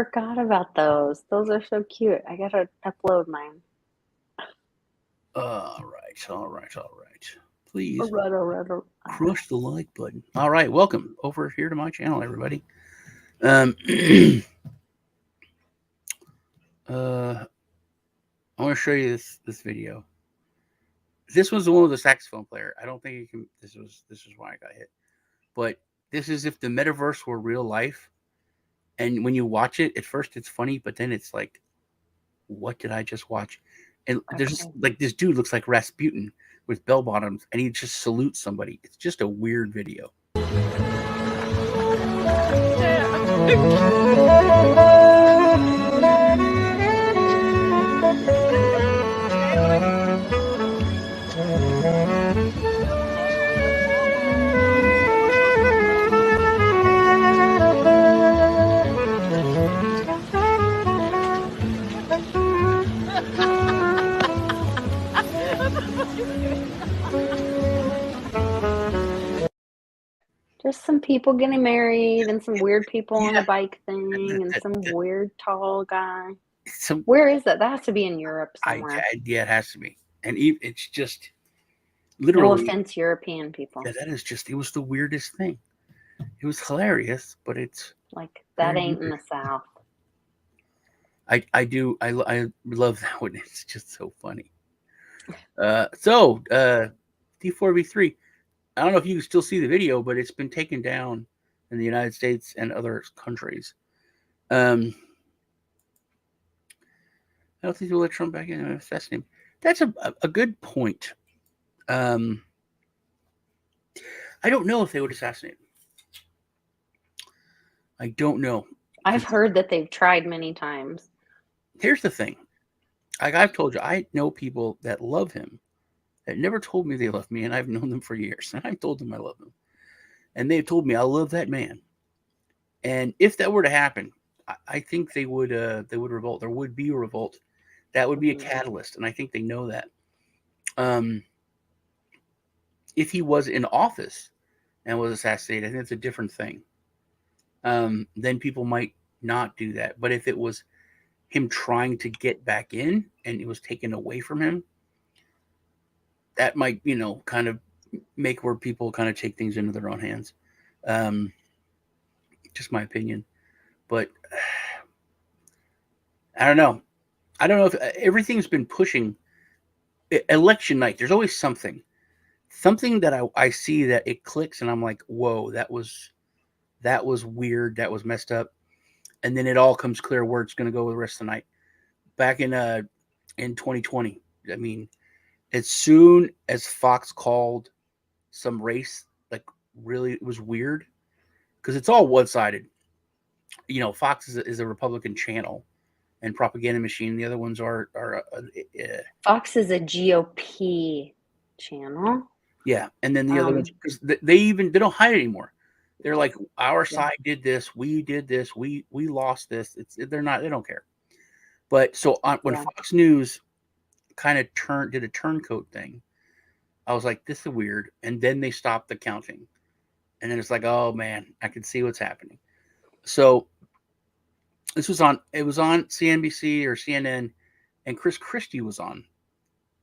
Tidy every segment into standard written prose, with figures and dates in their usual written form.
forgot about those. Those are so cute. I gotta upload mine. All right. Please All right. crush the like button. All right, welcome over here to my channel, everybody. I want to show you this video. This was the one with the saxophone player. I don't think you can. This is why I got hit. But this is if the metaverse were real life, and when you watch it, at first it's funny, but then it's like, what did I just watch? And there's like this dude looks like Rasputin with bell bottoms, and he just salutes somebody. It's just a weird video. Just some people getting married and some weird people on the bike thing and some weird tall guy. Where is that? That has to be in Europe somewhere. Yeah, it has to be. And it's just literally. No offense, European people. Yeah, that is just. It was the weirdest thing. It was hilarious, but it's like that ain't weird. In the South. I love that one. It's just so funny. D4V3. I don't know if you can still see the video, but it's been taken down in the United States and other countries. I don't think they'll let Trump back in and assassinate him. That's a good point. I don't know if they would assassinate him. I don't know. I've heard that they've tried many times. Here's the thing. Like I've told you, I know people that love him that never told me they love me, and I've known them for years. And I've told them I love them. And they've told me I love that man. And if that were to happen, I think they would revolt. There would be a revolt. That would be a catalyst, and I think they know that. If he was in office and was assassinated, I think it's a different thing. Then people might not do that. But if it was him trying to get back in and it was taken away from him, that might, kind of make where people kind of take things into their own hands. Just my opinion. But I don't know. I don't know if everything's been pushing election night. There's always something that I see that it clicks and I'm like, whoa, that was weird. That was messed up. And then it all comes clear where it's going to go the rest of the night. Back in 2020, I mean, as soon as Fox called some race, like really, it was weird because it's all one-sided. Fox is a Republican channel and propaganda machine. The other ones are Fox is a GOP channel. Yeah, and then the other ones, because they don't hide anymore. They're like, our side did this, we did this, we lost this. They don't care. But so when Fox News kind of did a turncoat thing, I was like, this is weird. And then they stopped the counting. And then it's like, oh man, I can see what's happening. So it was on CNBC or CNN, and Chris Christie was on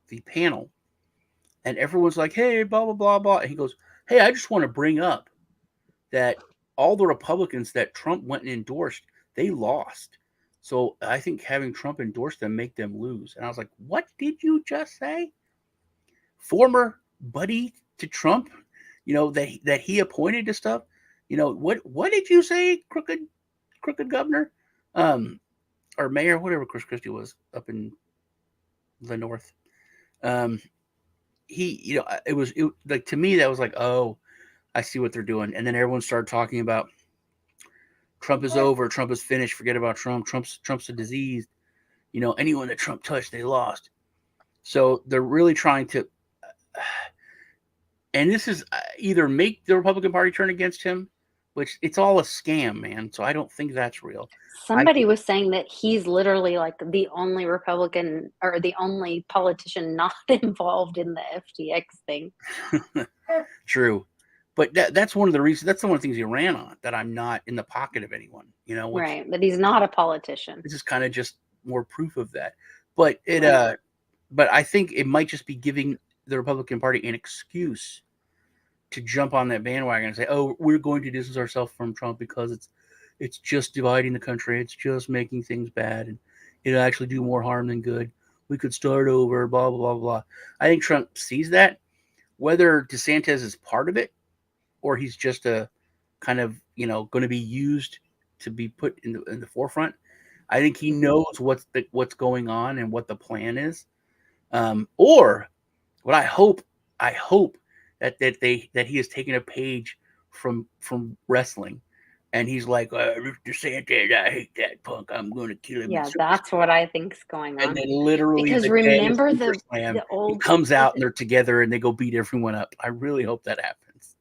the panel. And everyone's like, hey, blah, blah, blah, blah. And he goes, hey, I just want to bring up that all the Republicans that Trump went and endorsed, they lost. So I think having Trump endorse them make them lose. And I was like, what did you just say? Former buddy to Trump, that he appointed to stuff. What did you say, crooked governor? Or mayor, whatever Chris Christie was up in the north. It was like, to me, that was like, oh, I see what they're doing. And then everyone started talking about Trump is over. Trump is finished. Forget about Trump. Trump's a disease. Anyone that Trump touched, they lost. So they're really trying to, and this is either make the Republican Party turn against him, which it's all a scam, man. So I don't think that's real. Somebody was saying that he's literally like the only Republican or the only politician not involved in the FTX thing. True. But that's one of the reasons. That's the one of the things he ran on, that I'm not in the pocket of anyone. Which right, that he's not a politician. this is kind of just more proof of that. But Right. but I think it might just be giving the Republican Party an excuse to jump on that bandwagon and say, "Oh, we're going to distance ourselves from Trump because it's just dividing the country. It's just making things bad, and it'll actually do more harm than good. We could start over." Blah blah blah blah. I think Trump sees that. Whether DeSantis is part of it, or he's just a kind of going to be used to be put in the forefront, I think he knows what's going on and what the plan is. Or what I hope that he has taken a page from wrestling, and he's like, DeSantis, I hate that punk. I'm going to kill him. Yeah, that's what I think's going And on. then literally Because the day of remember SummerSlam, the he old comes out and they're together and they go beat everyone up. I really hope that happens.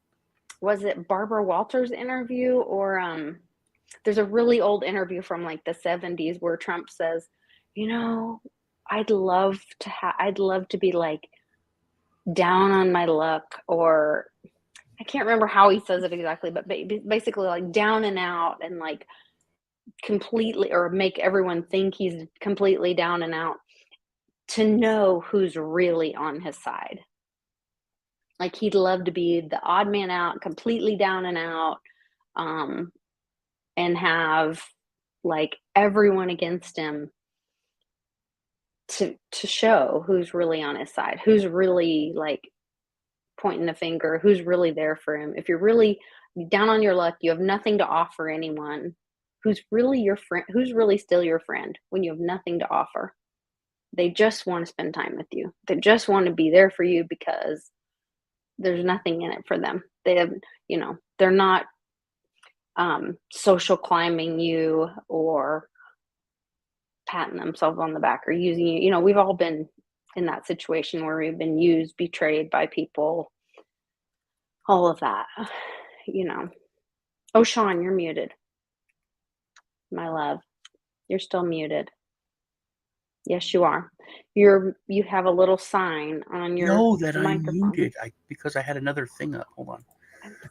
Was it Barbara Walters interview, or there's a really old interview from like the 70s where Trump says, I'd love to be like down on my luck, or I can't remember how he says it exactly, but basically like down and out, and like completely, or make everyone think he's completely down and out, to know who's really on his side. Like he'd love to be the odd man out, completely down and out, um, and have like everyone against him, to show who's really on his side, who's really like pointing a finger, who's really there for him. If you're really down on your luck, you have nothing to offer anyone, who's really your friend, who's really still your friend when you have nothing to offer. They just want to spend time with you. They just want to be there for you because there's nothing in it for them. They have, they're not social climbing you or patting themselves on the back or using you. We've all been in that situation where we've been used, betrayed by people, all of that. Oh, Sean, you're muted. My love, you're still muted. Yes, you are. You have a little sign on your Know that I'm microphone. muted because I had another thing up. Hold on.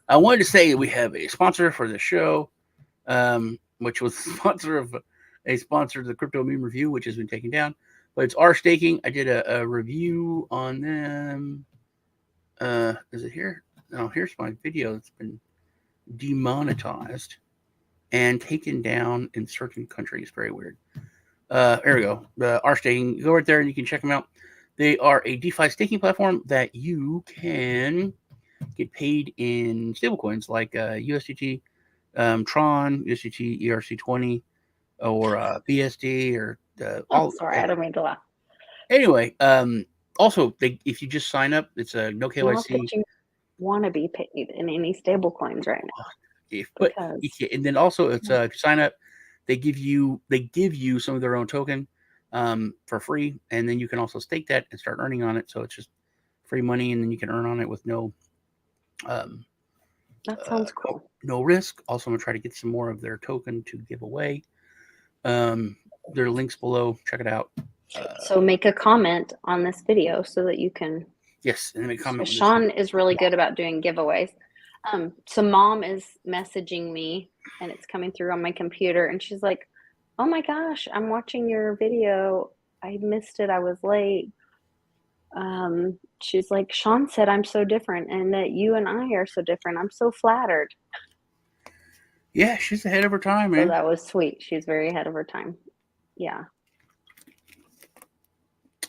I wanted to say we have a sponsor for the show, which was a sponsor of the Crypto Meme Review, which has been taken down. But it's R Staking. I did a review on them. Is it here? No, here's my video that's been demonetized and taken down in certain countries. Very weird. There we go. The R Staking. Go right there and you can check them out. They are a DeFi staking platform that you can get paid in stablecoins like USDT, Tron, USDT, ERC20, or BSD, or all. Sorry, I don't mean to laugh. Anyway, also if you just sign up, it's a no KYC. Not that you want to be paid in any stable coins right now. But and then also it's if you sign up, they give you some of their own token for free, and then you can also stake that and start earning on it. So it's just free money, and then you can earn on it with no that sounds cool. No risk. Also, I'm gonna try to get some more of their token to give away. There are links below. Check it out. So make a comment on this video so that you can. Yes, and make a comment. Sean is really good about doing giveaways. So mom is messaging me, and it's coming through on my computer, and she's like, "Oh my gosh, I'm watching your video. I missed it. I was late." She's like, "Sean said I'm so different, and that you and I are so different. I'm so flattered." Yeah, she's ahead of her time, man. So that was sweet. She's very ahead of her time. Yeah.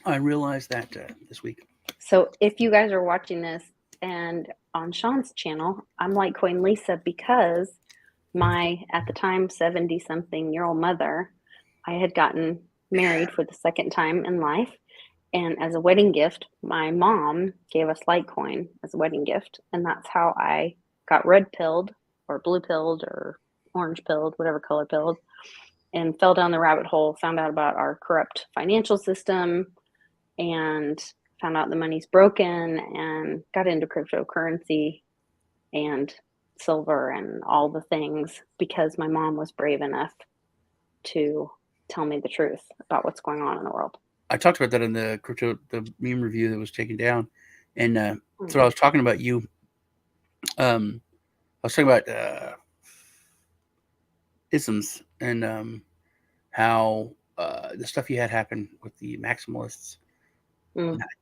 I realized that this week. So if you guys are watching this and on Sean's channel, I'm Litecoin Lisa because my, at the time, 70-something-year-old mother, I had gotten married for the second time in life. And as a wedding gift, my mom gave us Litecoin as a wedding gift. And that's how I got red pilled or blue pilled or orange pilled, whatever color pilled, and fell down the rabbit hole, found out about our corrupt financial system, and found out the money's broken, and got into cryptocurrency and silver and all the things because my mom was brave enough to tell me the truth about what's going on in the world. I talked about that in the meme review that was taken down, and so I was talking about you. I was talking about isms and how the stuff you had happen with the maximalists,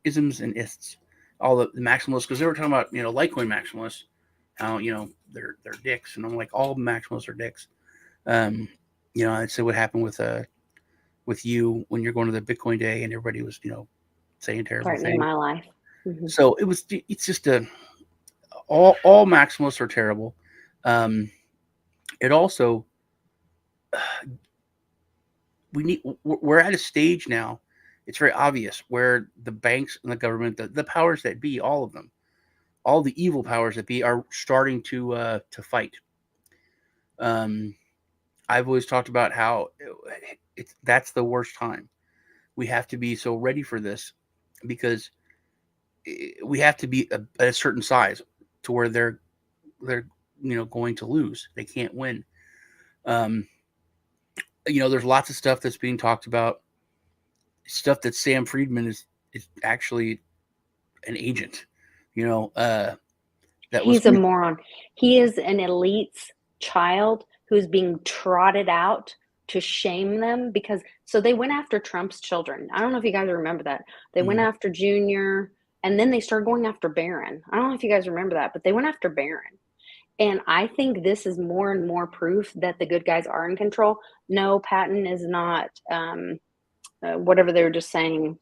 isms and ists, all the maximalists, because they were talking about Litecoin maximalists, how they're dicks, and I'm like, all maximalists are dicks. I'd say what happened with you when you're going to the Bitcoin day and everybody was saying terrible threatening things. my life. So it's just all maximalists are terrible. It also we're at a stage now, it's very obvious, where the banks and the government, the powers that be, all of them, all the evil powers that be, are starting to fight. I've always talked about how that's the worst time. We have to be so ready for this, because we have to be a certain size to where they're going to lose. They can't win. There's lots of stuff that's being talked about, stuff that Sam Friedman is actually an agent. He's a moron. He is an elite's child who's being trotted out to shame them, because so they went after Trump's children. I don't know if you guys remember that. They went after Junior, and then they started going after Barron. I don't know if you guys remember that, but they went after Barron. And I think this is more and more proof that the good guys are in control. No, Patton is not whatever they were just saying,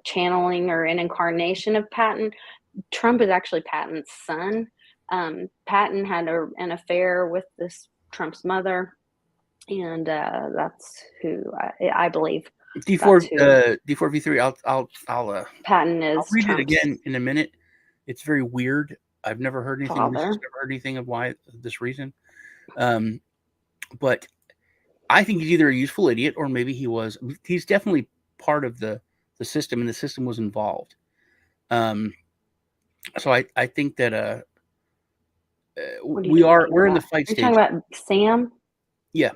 channeling or an incarnation of Patton. Trump is actually Patton's son. Patton had an affair with this Trump's mother, and that's who I believe. D4V3. I'll Patton is. I'll read Trump's it again in a minute. It's very weird. I've never heard anything. I've never heard anything of why this reason. But I think he's either a useful idiot, or maybe he's definitely part of the system, and the system was involved. So I think that we're in the fight stage. You're talking about Sam? Yeah,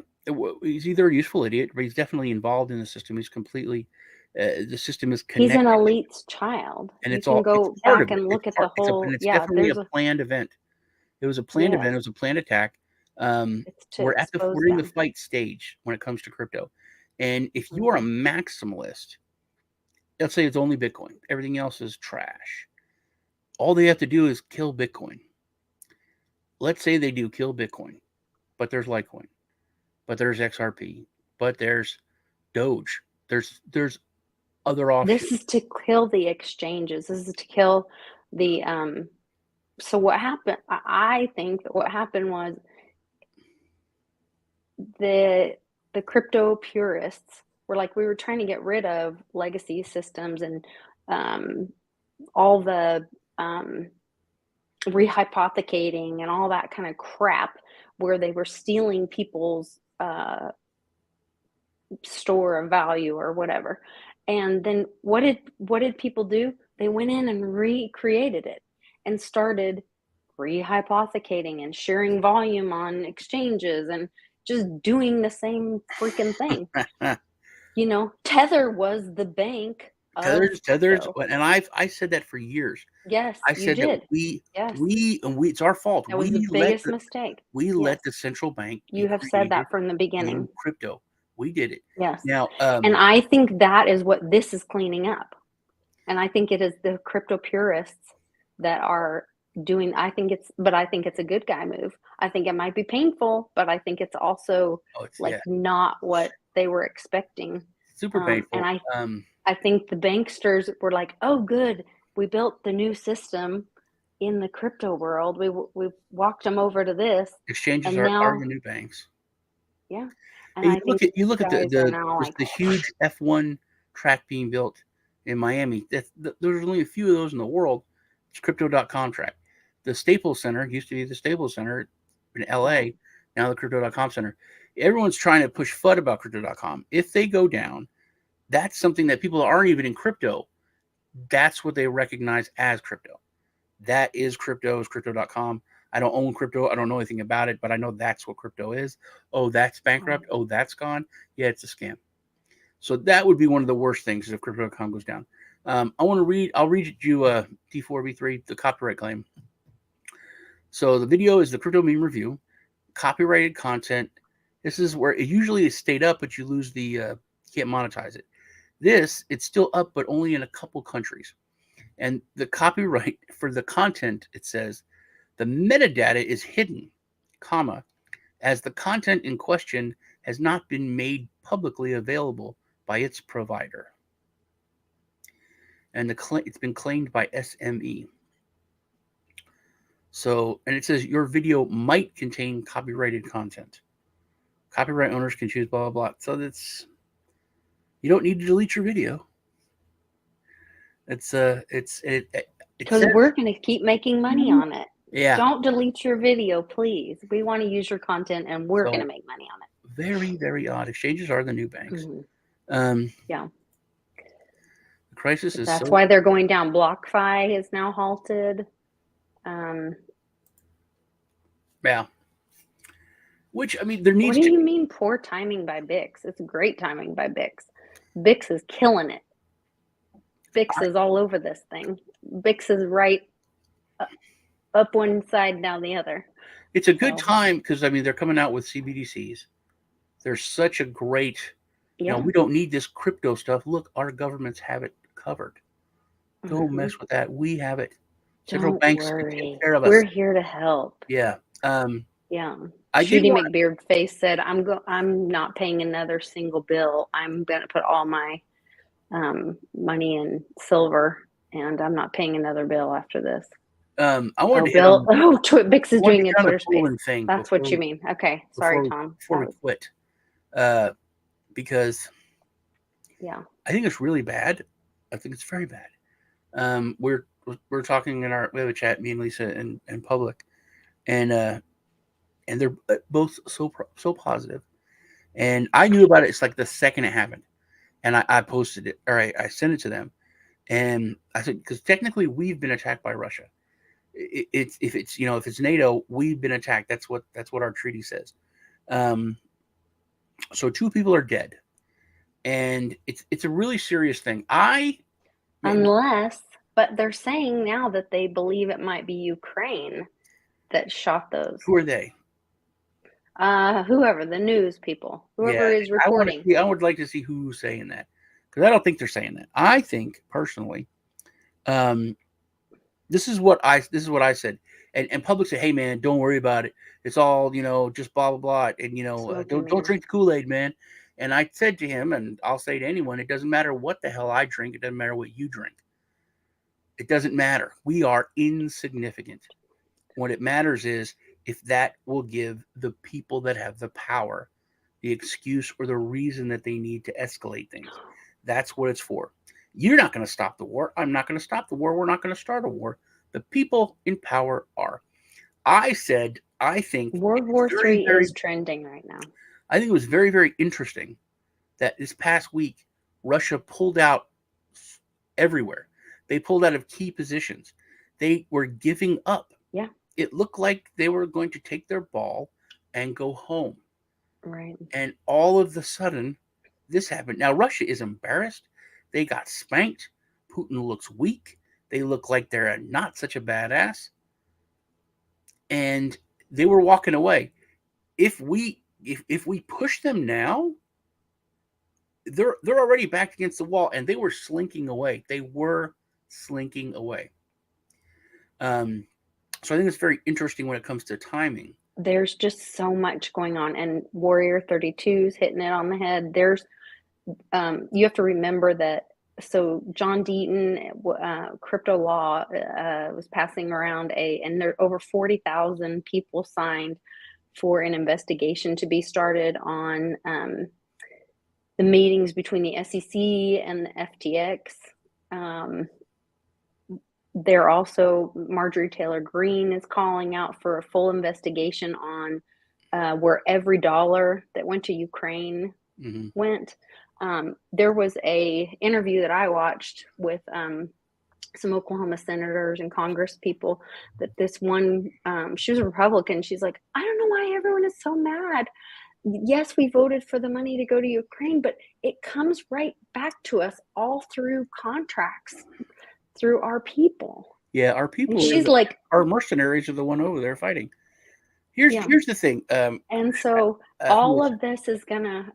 he's either a useful idiot, but he's definitely involved in the system. He's completely the system is connected. He's an elite's child, and you can go back and look at the whole. It's definitely a planned event. It was a planned event. It was a planned attack. We're in the fight stage when it comes to crypto, and if you are a maximalist, let's say it's only Bitcoin, everything else is trash. All they have to do is kill Bitcoin. Let's say they do kill Bitcoin, but there's Litecoin, but there's XRP, but there's Doge. There's other offshoots. This is to kill the exchanges. This is to kill the. So what happened? I think that what happened was the crypto purists were like, we were trying to get rid of legacy systems and all the rehypothecating and all that kind of crap, where they were stealing people's store of value or whatever. And then what did people do? They went in and recreated it and started rehypothecating and sharing volume on exchanges and just doing the same freaking thing. Tether was the bank. Tether's, and I said that for years. Yes, I said that we it's our fault. That was the biggest mistake. We let the central bank. You have said that from the beginning. Crypto, we did it. Yes. Now, and I think that is what this is cleaning up, and I think it is the crypto purists that are doing. I think it's a good guy move. I think it might be painful, but I think it's also not what they were expecting. Super painful. And I think the banksters were like, "Oh, good, we built the new system in the crypto world. We walked them over to this. Exchanges are the new banks." Yeah. And you look at the huge F1 track being built in Miami. There's only a few of those in the world. It's Crypto.com track. The Staples Center used to be the Staples Center in LA. Now the Crypto.com Center. Everyone's trying to push FUD about Crypto.com. If they go down, that's something that people that aren't even in crypto, that's what they recognize as crypto. That is crypto, is Crypto.com. I don't own crypto. I don't know anything about it, but I know that's what crypto is. Oh, that's bankrupt. Oh, that's gone. Yeah, it's a scam. So that would be one of the worst things if Crypto.com goes down. I'll read you D4V3, the copyright claim. So the video is the crypto meme review, copyrighted content. This is where it usually is stayed up, but you lose the can't monetize it. This, it's still up, but only in a couple countries. And the copyright for the content, it says, the metadata is hidden, comma, as the content in question has not been made publicly available by its provider. And it's been claimed by SME. So, and it says your video might contain copyrighted content. Copyright owners can choose blah, blah, blah. So you don't need to delete your video. Because we're going to keep making money on it. Yeah. Don't delete your video, please. We want to use your content, and we're going to make money on it. Very, very odd. Exchanges are the new banks. Yeah. The crisis is That's why they're going down. BlockFi is now halted. Yeah. Which, I mean, there needs to... What do you mean poor timing by Bix? It's great timing by Bix. Bix is killing it. Bix is all over this thing. Bix is right up one side, down the other. It's a good time because, I mean, they're coming out with CBDCs. There's such a great, you know, we don't need this crypto stuff. Look, our governments have it covered. Don't mess with that. We have it. Central banks can take care of us. We're here to help. Yeah. Yeah. Shooty McBeard Face said, I'm not paying another single bill. I'm going to put all my money in silver, and I'm not paying another bill after this. I wanted Bix is doing a Twitter Space. That's what you mean. Okay. Sorry, Tom. Before we quit. Because I think it's really bad. I think it's very bad. We're talking we have a chat, me and Lisa in public, and they're both so positive. And I knew about it. It's like the second it happened, and I posted it, or I sent it to them, and I said, because technically we've been attacked by Russia. If it's NATO, we've been attacked. That's what our treaty says. So 2 people are dead, and it's a really serious thing. But they're saying now that they believe it might be Ukraine that shot those. Who are they? Whoever, the news people, whoever is reporting. I would like to see who's saying that, because I don't think they're saying that. I think personally, this is what I said, and public said, hey man, don't worry about it. It's all, just blah blah blah, and don't drink the Kool-Aid, man. And I said to him, and I'll say to anyone, it doesn't matter what the hell I drink. It doesn't matter what you drink. It doesn't matter. We are insignificant. What it matters is if that will give the people that have the power the excuse or the reason that they need to escalate things. That's what it's for. You're not going to stop the war. I'm not going to stop the war. We're not going to start a war. The people in power are. I think World War III is trending right now. I think it was very, very interesting that this past week, Russia pulled out everywhere. They pulled out of key positions. They were giving up. Yeah. It looked like they were going to take their ball and go home. Right. And all of a sudden, this happened. Now, Russia is embarrassed. They got spanked. Putin looks weak. They look like they're not such a badass. And they were walking away. If we push them now, they're already back against the wall, and they were slinking away. So I think it's very interesting when it comes to timing. There's just so much going on, and Warrior 32's hitting it on the head. There's you have to remember that. So John Deaton, crypto law was passing around and there over 40,000 people signed for an investigation to be started on the meetings between the SEC and the FTX. They're also, Marjorie Taylor Greene is calling out for a full investigation on where every dollar that went to Ukraine went. There was a interview that I watched with some Oklahoma senators and Congress people that this one, she was a Republican. She's like, I don't know why everyone is so mad. Yes, we voted for the money to go to Ukraine, but it comes right back to us all through contracts, through our people. Yeah, our people, And she's like, our mercenaries are the one over there fighting. Here's the thing. And so all of this is gonna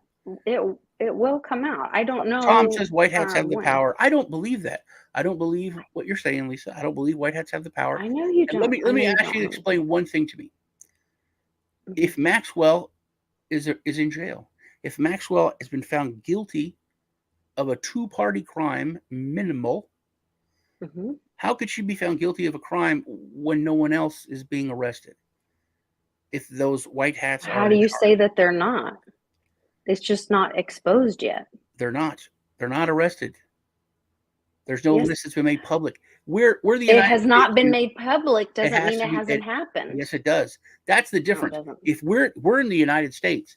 it will come out. I don't Tom know says white hats have the when. power. I don't believe that. I don't believe what you're saying, Lisa. I don't believe white hats have the power. I know you And don't. let me ask you to explain one thing to me. If Maxwell is in jail, if Maxwell has been found guilty of a two-party crime, minimal, how could she be found guilty of a crime when no one else is being arrested? If those white hats are, how do you say that they're not? It's just not exposed yet. They're not. They're not arrested. There's no list that's been made public. We're the United It has States, not been made public. Doesn't mean it be, hasn't happened. Yes, it does. That's the difference. No, it doesn't. If we're in the United States,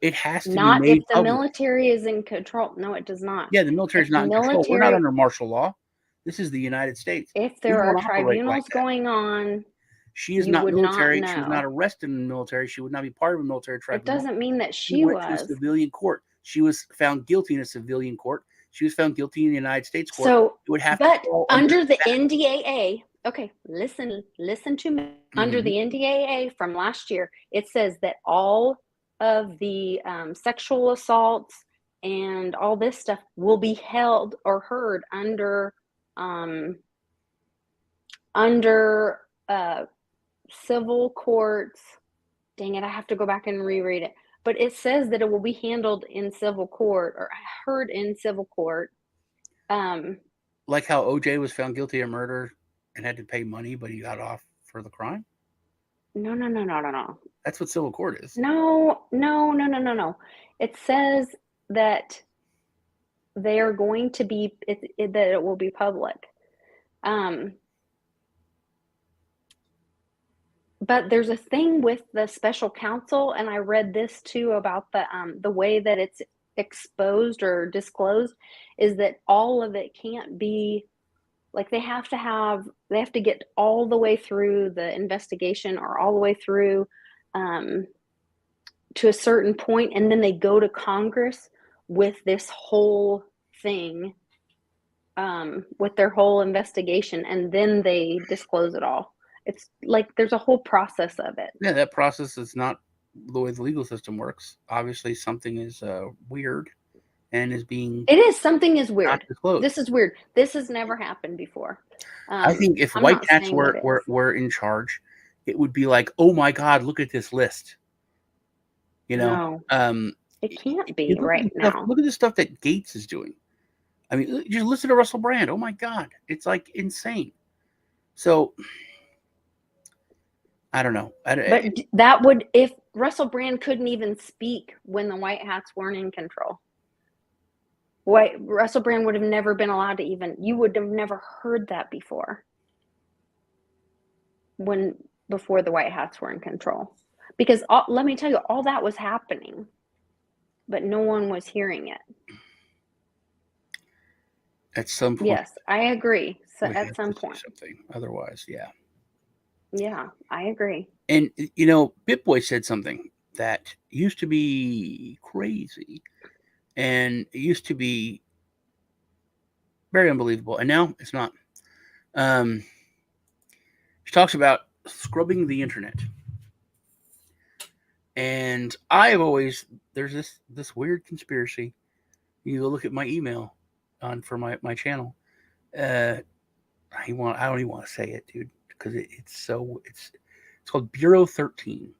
it has to not be made if the public. military is in control. No, it does not. Yeah, the military is not in control. We're not under martial law. This is the United States. If there are tribunals going on, she is not military. She was not arrested in the military. She would not be part of a military tribunal. It doesn't mean that she went to a civilian court. She was found guilty in a civilian court. She was found guilty in the United States court. So, it would have but under the NDAA, okay, listen to me. Under the NDAA from last year, it says that all of the sexual assaults and all this stuff will be held or heard under civil courts. Dang it, I have to go back and reread it. But it says that it will be handled in civil court or heard in civil court. Like how OJ was found guilty of murder and had to pay money, but he got off for the crime? No. That's what civil court is. No. It says that they are going to be, that it will be public. But there's a thing with the special counsel, and I read this too about the way that it's exposed or disclosed is that all of it can't be like they have to get all the way through the investigation or all the way through to a certain point, and then they go to Congress with this whole thing, with their whole investigation, and then they disclose it all. It's like there's a whole process of it. Yeah, that process is not the way the legal system works. Obviously, something is weird and is being. It is. Something is weird. This is weird. This has never happened before. I think if white hats were in charge, it would be like, oh my God, look at this list. You know, it can't be right now. Look at the stuff that Gates is doing. I mean, just listen to Russell Brand. Oh my God, it's like insane. So. I don't know. But that would, if Russell Brand couldn't even speak when the white hats weren't in control. Russell Brand would have never been allowed to you would have never heard that before. Before the white hats were in control. Because let me tell you, all that was happening, but no one was hearing it. At some point. Yes, I agree. So at some point. Something. Otherwise, yeah. Yeah, I agree. And, you know, BitBoy said something that used to be crazy and it used to be very unbelievable. And now it's not. She talks about scrubbing the internet. And I have always, there's this weird conspiracy. You go look at my email for my channel. I don't even want to say it, dude. Because it's called Bureau 13.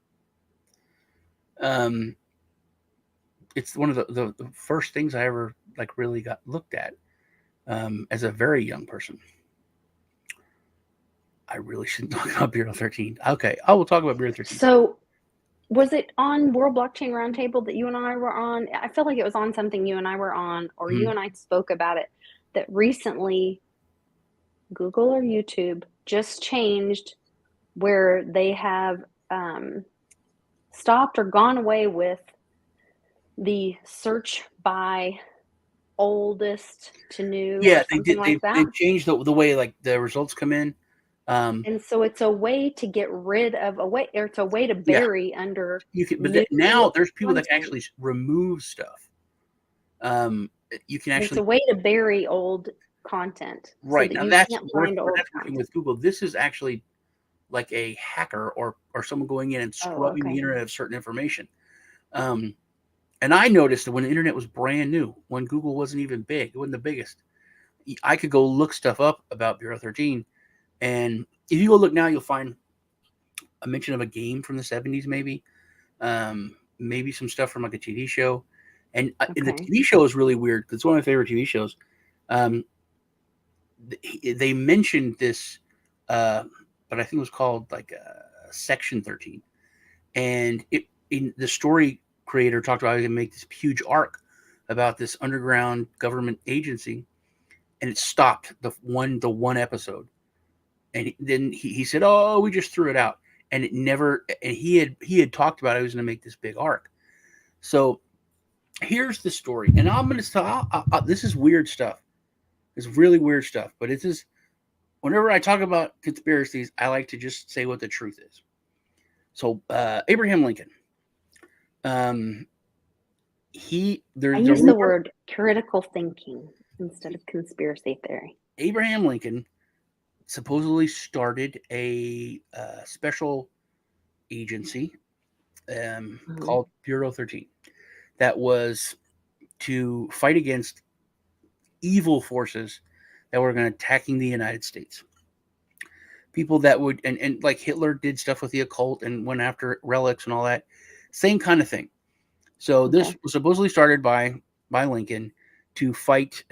It's one of the first things I ever really got looked at as a very young person. I really shouldn't talk about Bureau 13. Okay, I will talk about Bureau 13. So, was it on World Blockchain Roundtable that you and I were on? I feel like it was on something you and I were on, or you and I spoke about it. That recently, Google or YouTube just changed where they have stopped or gone away with the search by oldest to new. Yeah, they did. They changed the way the results come in. And so it's a way to get rid of it's a way to bury under. You can, but now there's people that can actually remove stuff. You can actually. It's a way to bury old content, right so that now you that's can't find old working content. with Google. This is actually like a hacker or someone going in and Oh, scrubbing the okay. internet of certain information. And I noticed that when the internet was brand new, when Google wasn't even big, it wasn't the biggest, I could go look stuff up about Bureau 13. And if you go look now, you'll find a mention of a game from the 70s, maybe. Maybe some stuff from like a TV show. And the TV show is really weird because it's one of my favorite TV shows. They mentioned this, but I think it was called like Section 13. And in the story creator talked about how he can make this huge arc about this underground government agency, and it stopped the one episode. And then he said, "Oh, we just threw it out," and it never. And he had talked about he was going to make this big arc. So here's the story, and I'm going to tell. This is weird stuff. It's really weird stuff, but it is. Whenever I talk about conspiracies, I like to just say what the truth is. So Abraham Lincoln. I use the word critical thinking instead of conspiracy theory. Abraham Lincoln supposedly started a special agency called Bureau 13 that was to fight against evil forces that were going to attacking the United States. People that would, and like Hitler did stuff with the occult and went after relics and all that. Same kind of thing. So this was supposedly started by Lincoln to fight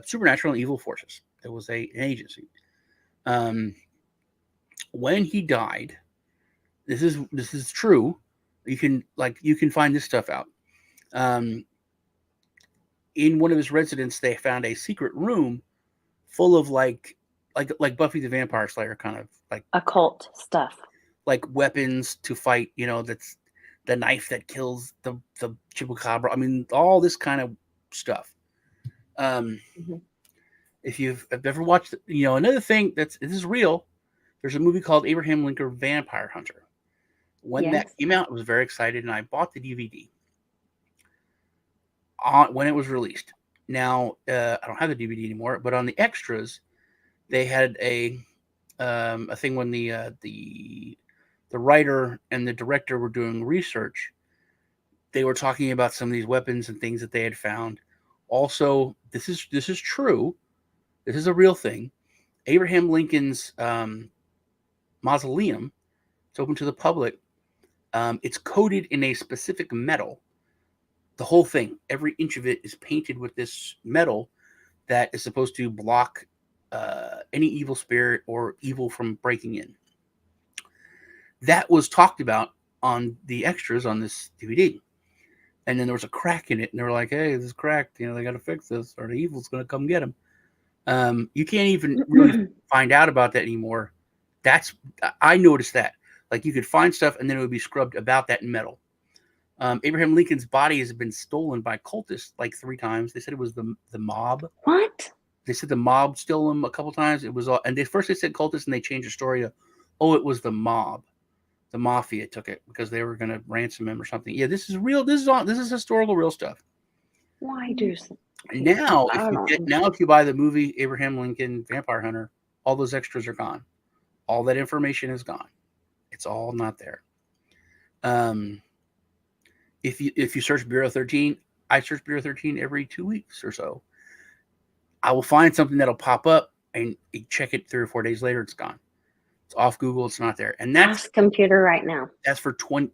supernatural and evil forces. It was an agency. When he died, this is true. You can find this stuff out. In one of his residence, they found a secret room full of like Buffy the Vampire Slayer kind of like occult stuff, like weapons to fight. That's the knife that kills the chupacabra. I mean, all this kind of stuff. If you've ever watched, another thing this is real. There's a movie called Abraham Lincoln Vampire Hunter. When that came out, I was very excited, and I bought the DVD when it was released. Now I don't have the DVD anymore, but on the extras, they had a thing when the writer and the director were doing research. They were talking about some of these weapons and things that they had found. Also, this is true. This is a real thing. Abraham Lincoln's mausoleum, it's open to the public. It's coated in a specific metal. The whole thing, every inch of it is painted with this metal that is supposed to block any evil spirit or evil from breaking in. That was talked about on the extras on this DVD. And then there was a crack in it, and they were like, "Hey, this is cracked. They got to fix this, or the evil's going to come get them." You can't even really find out about that anymore. I noticed that. Like, you could find stuff, and then it would be scrubbed about that in metal. Abraham Lincoln's body has been stolen by cultists like 3 times. They said it was the mob. What? They said the mob stole him a couple times. It was all, and first they said cultists, and they changed the story to, it was the mob. The mafia took it because they were going to ransom him or something. Yeah, this is real. This is historical, real stuff. Why do now? If you buy the movie Abraham Lincoln Vampire Hunter, all those extras are gone. All that information is gone. It's all not there. If you search Bureau 13, I search Bureau 13 every 2 weeks or so. I will find something that'll pop up, and you check it 3 or 4 days later, it's gone. It's off Google. It's not there. And that's computer right now. That's for 20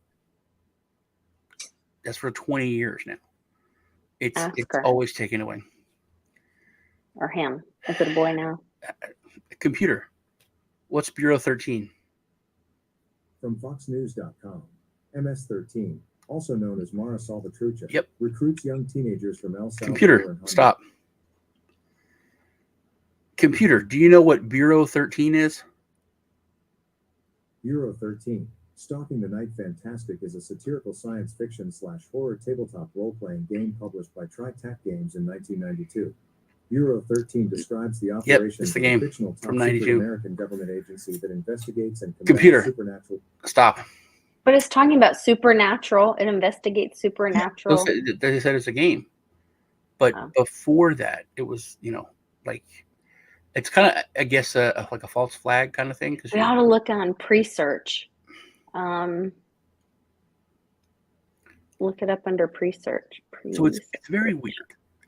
years now. It's always taken away. Or him. Is it a boy now? Computer. What's Bureau 13? From FoxNews.com. MS-13, also known as Mara Salvatrucha, yep, recruits young teenagers from El Salvador. Computer, stop. Computer, do you know what Bureau 13 is? Bureau 13, Stalking the Night Fantastic, is a satirical science fiction / horror tabletop role-playing game published by TriTac Games in 1992. Bureau 13 describes the operations of a fictional top secret American government agency that investigates and combats supernatural. Stop. But it's talking about supernatural. It investigates supernatural. They said it's a game. But before that, it was, like It's kind of, I guess, like a false flag kind of thing. Because we ought to look on pre-search. Look it up under pre-search. So it's very weird.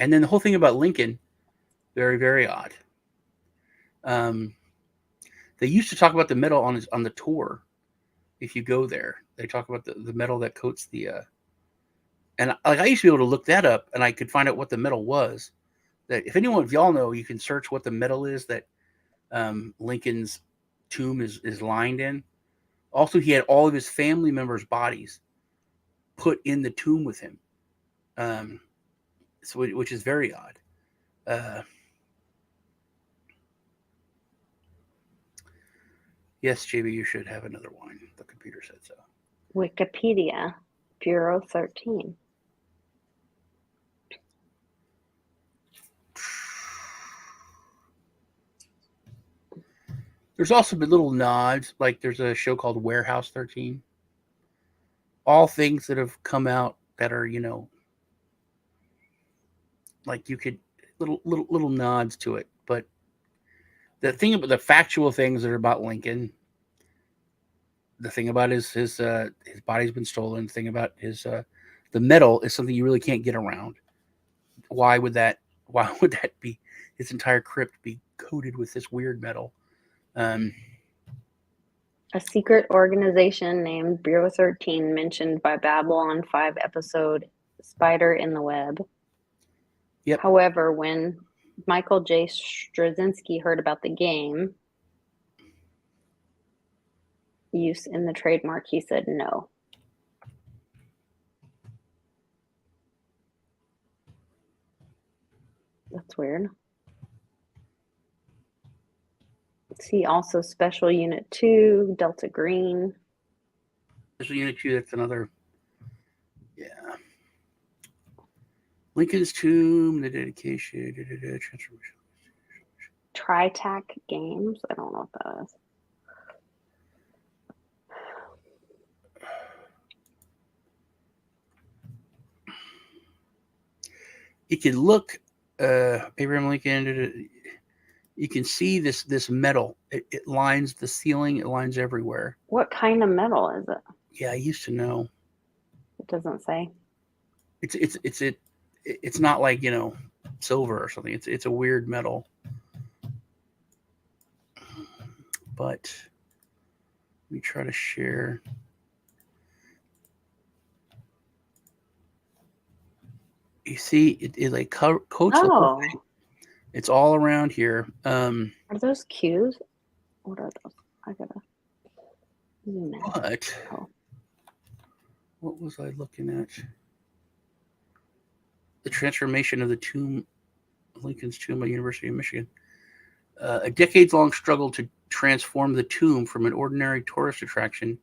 And then the whole thing about Lincoln, very, very odd. They used to talk about the metal on the tour. If you go there, they talk about the metal that coats the. And like I used to be able to look that up, and I could find out what the metal was. That if y'all know, you can search what the metal is that Lincoln's tomb is lined in. Also, he had all of his family members' bodies put in the tomb with him, so which is very odd. Yes, JB, you should have another wine. The computer said so. Wikipedia, Bureau 13. There's also been little nods, like there's a show called Warehouse 13. All things that have come out that are, like you could little nods to it. But the thing about the factual things that are about Lincoln, the thing about his body's been stolen, the thing about his the metal is something you really can't get around. Why would that be? His entire crypt be coated with this weird metal. A secret organization named Bureau 13 mentioned by Babylon 5 episode Spider in the Web. Yep. However, when Michael J. Straczynski heard about the game use in the trademark, he said no. That's weird. See also Special Unit 2, Delta Green. Special Unit 2, that's another. Yeah. Lincoln's Tomb, the dedication, transformation. TriTac Games. I don't know what that is. You can look, Abraham Lincoln. You can see this metal. It lines the ceiling. It lines everywhere. What kind of metal is it? Yeah, I used to know. It doesn't say. It's not like silver or something. It's a weird metal. But let me try to share. You see, it like coats the whole thing. It's all around here. Are those cues? What are those? I gotta. But what was I looking at? The transformation of the tomb, Lincoln's tomb at University of Michigan. A decades-long struggle to transform the tomb from an ordinary tourist attraction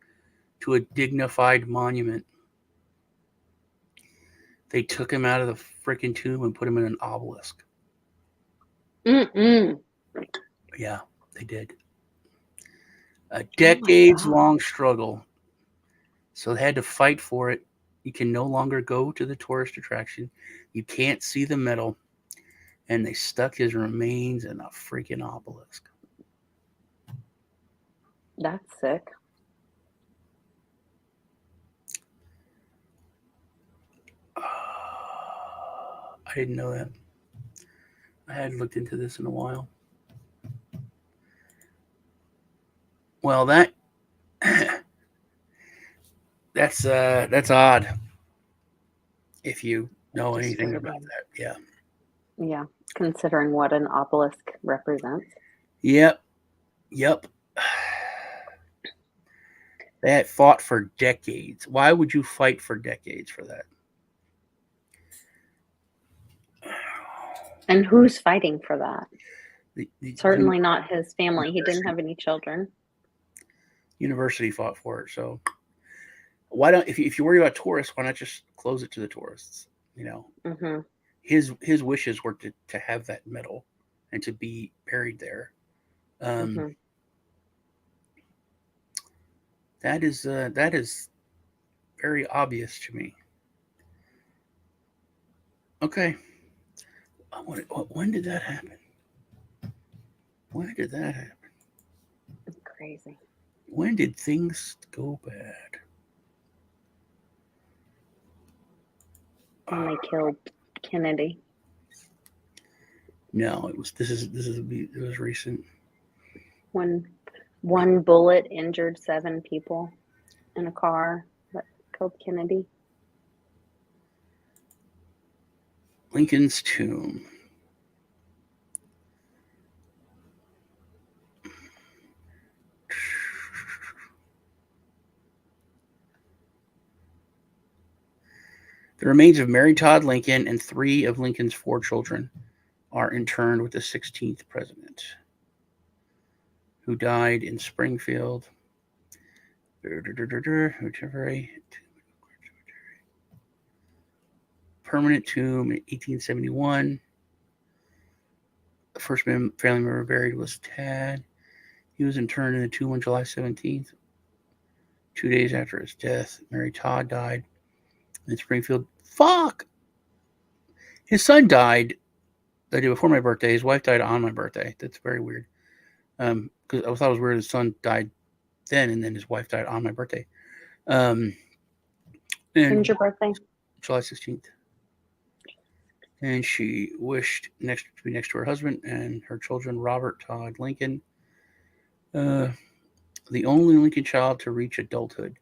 to a dignified monument. They took him out of the freaking tomb and put him in an obelisk. Yeah, they did. A decades-long struggle. So they had to fight for it. You can no longer go to the tourist attraction. You can't see the metal. And they stuck his remains in a freaking obelisk. That's sick. I didn't know that. I hadn't looked into this in a while. Well, that's odd. If you know anything about that, yeah. Yeah, considering what an obelisk represents. Yep. They had fought for decades. Why would you fight for decades for that? And who's fighting for that? Certainly not his family. He didn't have any children. University fought for it. So why don't, if you worry about tourists, why not just close it to the tourists? Mm-hmm. His wishes were to have that medal and to be buried there. That is very obvious to me. Okay. When did that happen? When did that happen? It's crazy. When did things go bad? When they killed Kennedy. No, it was. It was recent. When one bullet injured 7 people in a car that killed Kennedy. Lincoln's tomb. The remains of Mary Todd Lincoln and 3 of Lincoln's 4 children are interned with the 16th president, who died in Springfield. Permanent tomb in 1871. The first family member buried was Tad. He was interned in the tomb on July 17th. 2 days after his death, Mary Todd died in Springfield. Fuck! His son died the day before my birthday. His wife died on my birthday. That's very weird. Because I thought it was weird his son died then, and then his wife died on my birthday. When's your birthday? July 16th. And she wished to be next to her husband and her children, Robert Todd Lincoln. The only Lincoln child to reach adulthood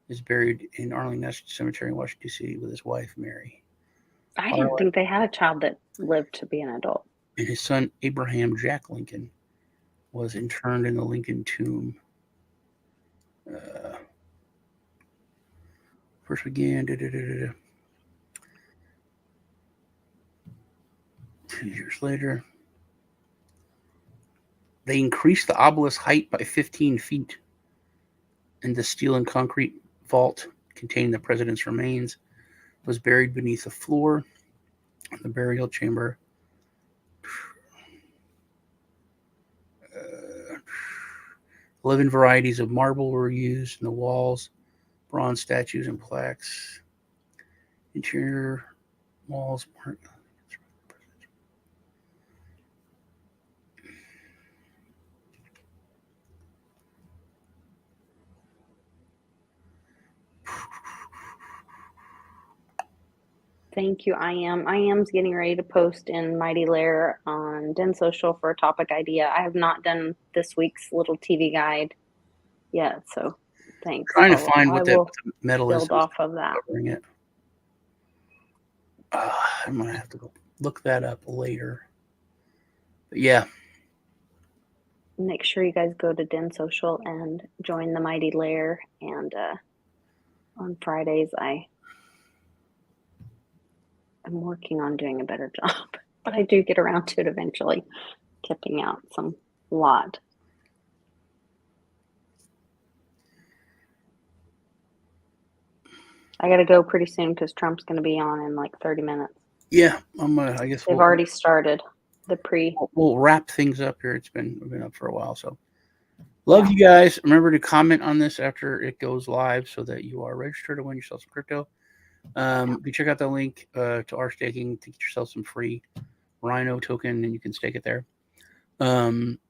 is buried in Arlington National Cemetery in Washington, D.C. with his wife, Mary. I didn't think they had a child that lived to be an adult. And his son, Abraham Jack Lincoln, was interned in the Lincoln tomb. First began 2 years later. They increased the obelisk height by 15 feet, and the steel and concrete vault containing the president's remains was buried beneath the floor of the burial chamber. 11 varieties of marble were used in the walls, bronze statues and plaques. Interior walls. Thank you, I am's getting ready to post in Mighty Lair on Den Social for a topic idea. I have not done this week's little TV guide yet, so thanks. Trying to find what the metal build is. Off of that. It. I'm gonna have to go look that up later. But yeah. Make sure you guys go to Den Social and join the Mighty Lair. And on Fridays, I'm working on doing a better job, but I do get around to it eventually, tipping out some lot. I got to go pretty soon because Trump's going to be on in like 30 minutes. Yeah, I guess they've already started the pre. We'll wrap things up here. It's been up for a while, so love you guys. Remember to comment on this after it goes live so that you are registered to win yourself some crypto. You check out the link to our staking to get yourself some free Rhino token, and you can stake it there. I'm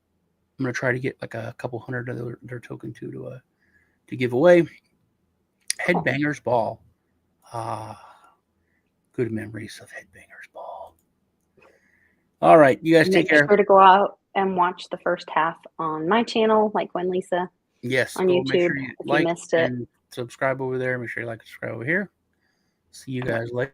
gonna try to get like a couple hundred of their token to give away. Headbangers Ball. Good memories of Headbangers Ball. All right, you guys take care. Make sure to go out and watch the first half on my channel, like when Lisa. Yes, on YouTube. Sure you if you missed it, and subscribe over there. Make sure you like and subscribe over here. See you guys later.